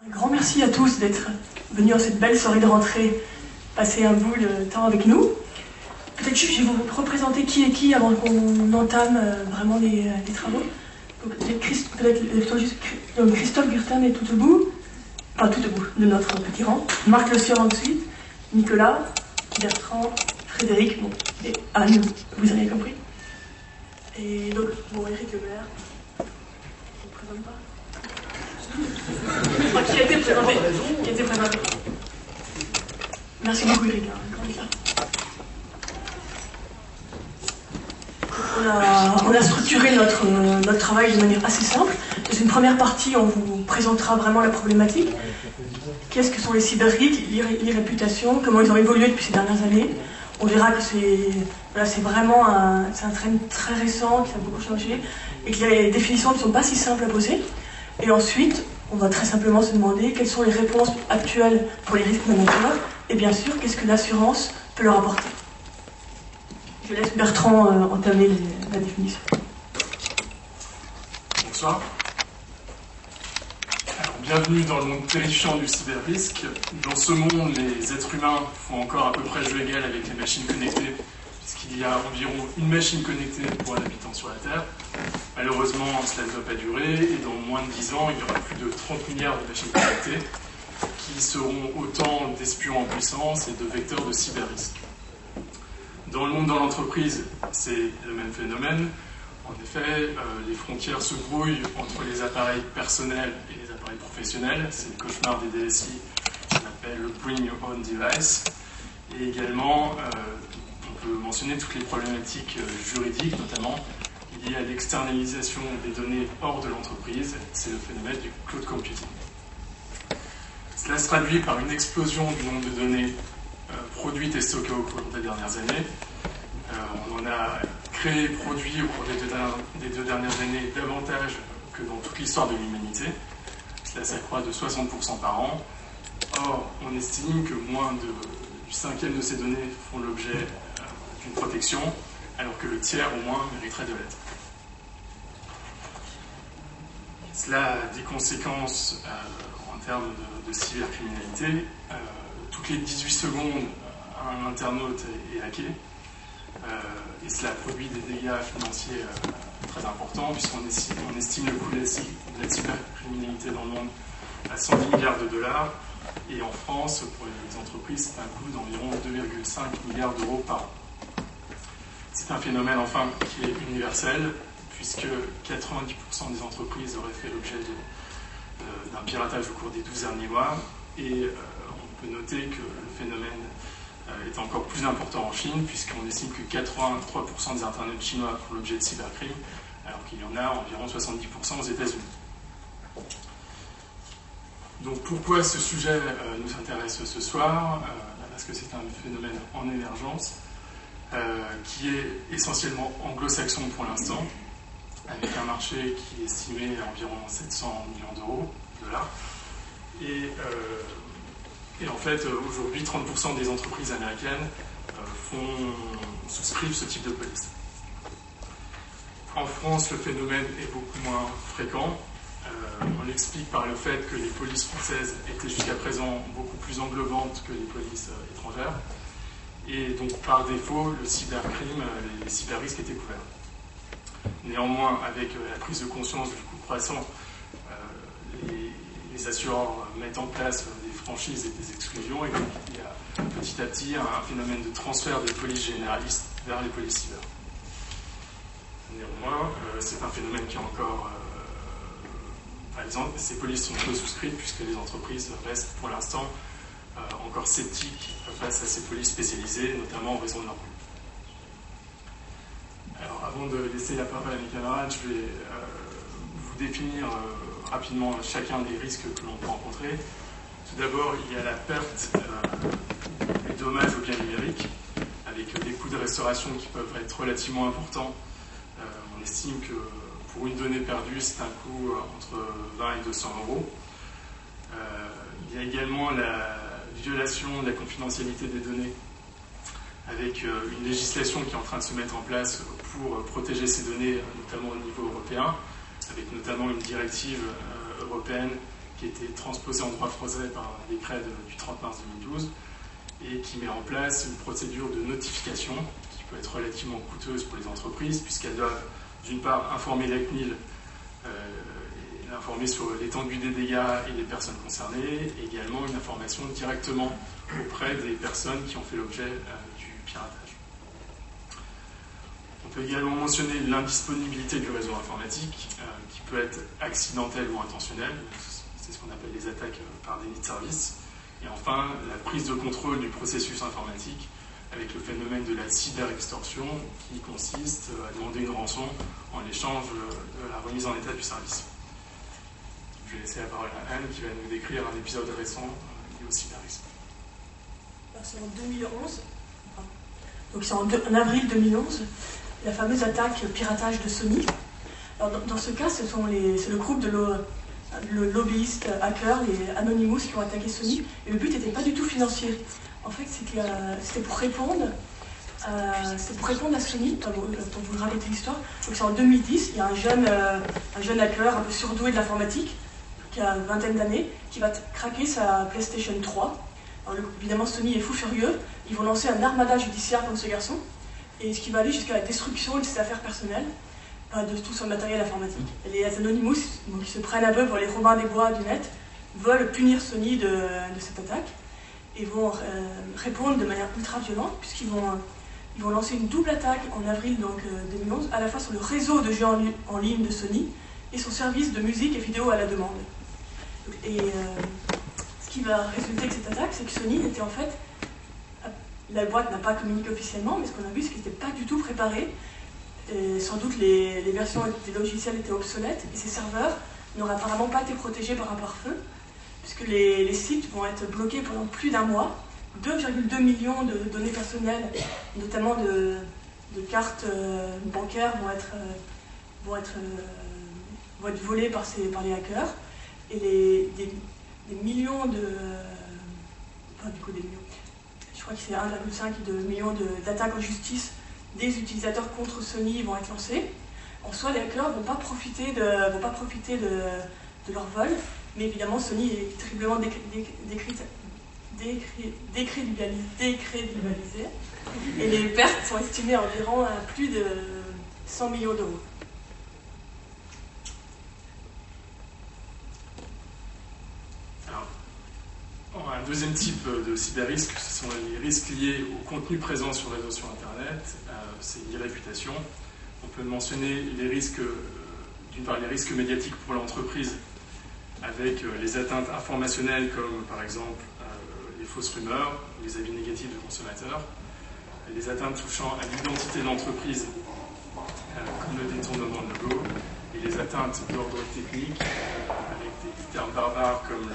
Un grand merci à tous d'être venus en cette belle soirée de rentrée, passer un bout de temps avec nous. Peut-être je vais vous représenter qui est qui avant qu'on entame vraiment les travaux. Donc, Christophe Gurtin est tout debout, de notre petit rang. Marc Le Sieur ensuite, Nicolas, Bertrand, Frédéric, bon, et Anne, vous avez compris. Et donc, bon, Éric Lebert, je ne vous présente pas. Qui a été présenté. Merci beaucoup, Eric. On a structuré notre travail de manière assez simple. Dans une première partie, on vous présentera vraiment la problématique. Qu'est-ce que sont les cyberrisques, les réputations, comment ils ont évolué depuis ces dernières années. On verra que c'est vraiment un trend très récent qui a beaucoup changé et que les définitions ne sont pas si simples à poser. Et ensuite, on va très simplement se demander quelles sont les réponses actuelles pour les risques managers et bien sûr, qu'est-ce que l'assurance peut leur apporter. Je laisse Bertrand entamer la définition. Bonsoir. Alors, bienvenue dans le monde terrifiant du cyberrisque. Dans ce monde, les êtres humains font encore à peu près jeu égal avec les machines connectées, puisqu'il y a environ une machine connectée pour un habitant sur la Terre. Malheureusement, cela ne va pas durer, et dans moins de 10 ans, il y aura plus de 30 milliards de machines connectées, qui seront autant d'espions en puissance et de vecteurs de cyberrisque. Dans le monde de l'entreprise, c'est le même phénomène. En effet, les frontières se brouillent entre les appareils personnels et les appareils professionnels. C'est le cauchemar des DSI qu'on appelle le Bring Your Own Device. Et également, on peut mentionner toutes les problématiques juridiques, notamment liées à l'externalisation des données hors de l'entreprise. C'est le phénomène du cloud computing. Cela se traduit par une explosion du nombre de données produites et stockées au cours des dernières années. On en a créé et produit au cours des deux dernières années davantage que dans toute l'histoire de l'humanité. Cela s'accroît de 60% par an. Or, on estime que moins du cinquième de ces données font l'objet d'une protection, alors que le tiers au moins mériterait de l'être. Cela a des conséquences en termes de cybercriminalité. Toutes les 18 secondes, un internaute est hacké. Et cela produit des dégâts financiers très importants, puisqu'on estime le coût de la cybercriminalité dans le monde à 110 milliards de dollars. Et en France, pour les entreprises, c'est un coût d'environ 2,5 milliards d'euros par an. C'est un phénomène, enfin, qui est universel, puisque 90% des entreprises auraient fait l'objet d'un piratage au cours des 12 derniers mois. Et on peut noter que le phénomène est encore plus important en Chine, puisqu'on estime que 83% des internautes chinois font l'objet de cybercrime, alors qu'il y en a environ 70% aux États-Unis. Donc pourquoi ce sujet nous intéresse ce soir? Parce que c'est un phénomène en émergence, qui est essentiellement anglo-saxon pour l'instant, avec un marché qui est estimé à environ 700 millions d'euros, dollars. Et en fait, aujourd'hui, 30% des entreprises américaines souscrivent ce type de police. En France, le phénomène est beaucoup moins fréquent. On l'explique par le fait que les polices françaises étaient jusqu'à présent beaucoup plus englobantes que les polices étrangères. Et donc, par défaut, le cybercrime, les cyberrisques étaient couverts. Néanmoins, avec la prise de conscience du coût croissant, les assureurs mettent en place des franchises et des exclusions, et donc il y a petit à petit un phénomène de transfert des polices généralistes vers les polices cyber. Néanmoins, c'est un phénomène qui est encore... par exemple, ces polices sont peu souscrites puisque les entreprises restent pour l'instant encore sceptiques face à ces polices spécialisées, notamment en raison de leur coût. Alors, avant de laisser la parole à mes camarades, je vais vous définir rapidement chacun des risques que l'on peut rencontrer. Tout d'abord, il y a la perte des dommages aux biens numériques, avec des coûts de restauration qui peuvent être relativement importants. On estime que pour une donnée perdue, c'est un coût entre 20 et 200 euros. Il y a également la violation de la confidentialité des données, avec une législation qui est en train de se mettre en place pour protéger ces données, notamment au niveau européen, avec notamment une directive européenne qui a été transposé en droit français par un décret du 30 mars 2012 et qui met en place une procédure de notification qui peut être relativement coûteuse pour les entreprises puisqu'elles doivent d'une part informer la CNIL, informer sur l'étendue des dégâts et des personnes concernées, et également une information directement auprès des personnes qui ont fait l'objet du piratage. On peut également mentionner l'indisponibilité du réseau informatique, qui peut être accidentelle ou intentionnelle, c'est ce qu'on appelle les attaques par déni de service, et enfin la prise de contrôle du processus informatique avec le phénomène de la cyberextorsion qui consiste à demander une rançon en échange de la remise en état du service. Je vais laisser la parole à Anne qui va nous décrire un épisode récent lié au cyberisme. C'est en 2011, donc c'est en avril 2011, la fameuse attaque piratage de Sony. Alors dans ce cas, c'est le groupe de lobbyistes hackers, les Anonymous, qui ont attaqué Sony, et le but n'était pas du tout financier. En fait, c'était pour répondre à Sony, pour vous raconter l'histoire. Donc c'est en 2010, il y a un jeune hacker un peu surdoué de l'informatique, qui a une vingtaine d'années, qui va craquer sa PlayStation 3. Alors, évidemment, Sony est fou furieux. Ils vont lancer un armada judiciaire contre ce garçon, et ce qui va aller jusqu'à la destruction de ses affaires personnelles, de tout son matériel informatique. Et les Anonymous, qui se prennent un peu pour les Robins des Bois du net, veulent punir Sony de cette attaque, et vont répondre de manière ultra violente, puisqu'ils vont lancer une double attaque en avril 2011, à la fois sur le réseau de jeux en ligne de Sony, et son service de musique et vidéo à la demande. Et ce qui va résulter de cette attaque, c'est que Sony était en fait... La boîte n'a pas communiqué officiellement, mais ce qu'on a vu, c'est qu'ils n'étaient pas du tout préparés. Et sans doute les versions des logiciels étaient obsolètes, et ces serveurs n'auraient apparemment pas été protégés par un pare-feu, puisque les sites vont être bloqués pendant plus d'un mois. 2,2 millions de données personnelles, notamment de cartes bancaires, vont être volées par les hackers, et des millions de... Enfin, du coup, des millions. Je crois que c'est 1,5 million d'attaques en justice des utilisateurs contre Sony vont être lancées. En soi, les hackers ne vont pas profiter de leur vol, mais évidemment, Sony est terriblement décrédibilisé, et les pertes sont estimées environ à plus de 100 millions d'euros. Un deuxième type de cyberrisque, ce sont les risques liés au contenu présent sur les réseaux sur Internet, c'est l'irréputation. On peut mentionner les risques, d'une part les risques médiatiques pour l'entreprise, avec les atteintes informationnelles comme par exemple les fausses rumeurs, les avis négatifs de consommateurs, les atteintes touchant à l'identité de l'entreprise, comme le détournement de logo, et les atteintes d'ordre technique, avec des termes barbares comme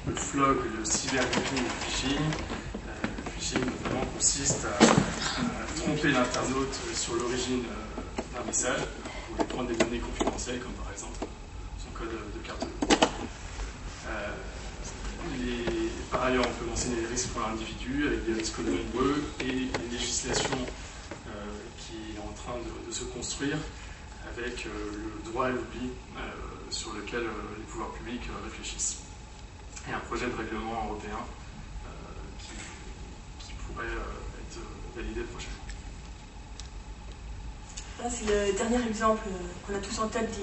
le flog, le cyberbullying et le phishing. Le phishing, notamment, consiste à tromper l'internaute sur l'origine d'un message pour lui prendre des données confidentielles, comme par exemple son code de carte de banque. Par ailleurs, on peut mentionner les risques pour l'individu, avec des risques nombreux et les législations qui est en train de se construire, avec le droit à l'oubli sur lequel les pouvoirs publics réfléchissent. Et un projet de règlement européen qui pourrait être validé prochainement. Là, c'est le dernier exemple qu'on a tous en tête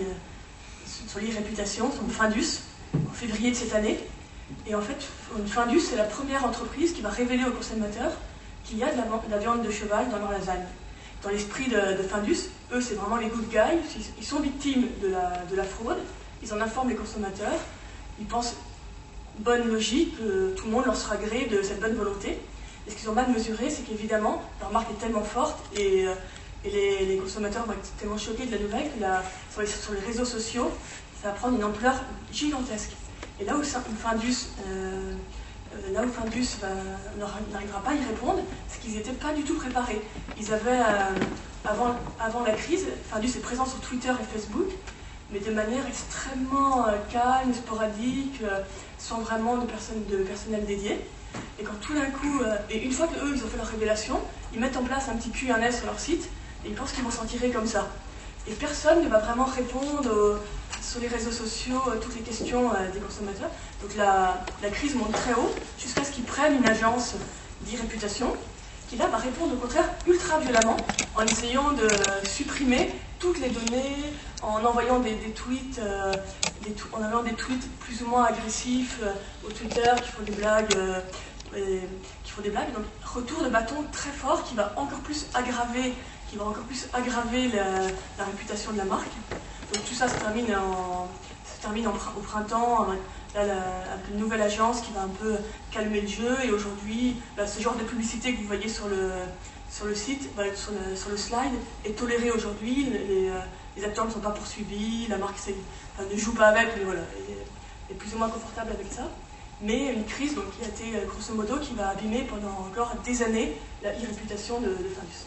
sur l'irréputation, sur Findus, en février de cette année. Et en fait, Findus, c'est la première entreprise qui va révéler aux consommateurs qu'il y a de la viande de cheval dans leur lasagne. Dans l'esprit de Findus, eux, c'est vraiment les good guys, ils sont victimes de la fraude, ils en informent les consommateurs, ils pensent bonne logique, tout le monde leur sera gré de cette bonne volonté. Et ce qu'ils ont mal mesuré, c'est qu'évidemment, leur marque est tellement forte et les consommateurs vont être tellement choqués de la nouvelle que sur les réseaux sociaux, ça va prendre une ampleur gigantesque. Et là où Findus n'arrivera pas à y répondre, c'est qu'ils n'étaient pas du tout préparés. Ils avaient, avant la crise, Findus est présent sur Twitter et Facebook, mais de manière extrêmement calme, sporadique, sans vraiment de personnel dédié. Et quand tout d'un coup, et une fois qu'eux, ils ont fait leur révélation, ils mettent en place un petit Q&A sur leur site, et ils pensent qu'ils vont s'en tirer comme ça. Et personne ne va vraiment répondre sur les réseaux sociaux toutes les questions des consommateurs. Donc la crise monte très haut jusqu'à ce qu'ils prennent une agence d'e-réputation qui là va répondre au contraire ultra violemment en essayant de supprimer toutes les données, en envoyant des tweets, en envoyant des tweets plus ou moins agressifs au Twitter qui font des blagues. Donc retour de bâton très fort qui va encore plus aggraver, la réputation de la marque. Donc tout ça se termine au printemps avec une nouvelle agence qui va un peu calmer le jeu. Et aujourd'hui, ce genre de publicité que vous voyez sur le site, sur le slide, est toléré aujourd'hui. Les acteurs ne sont pas poursuivis, la marque ne joue pas avec, mais voilà, est plus ou moins confortable avec ça. Mais une crise donc, qui a été grosso modo qui va abîmer pendant encore des années la e-réputation de Findus.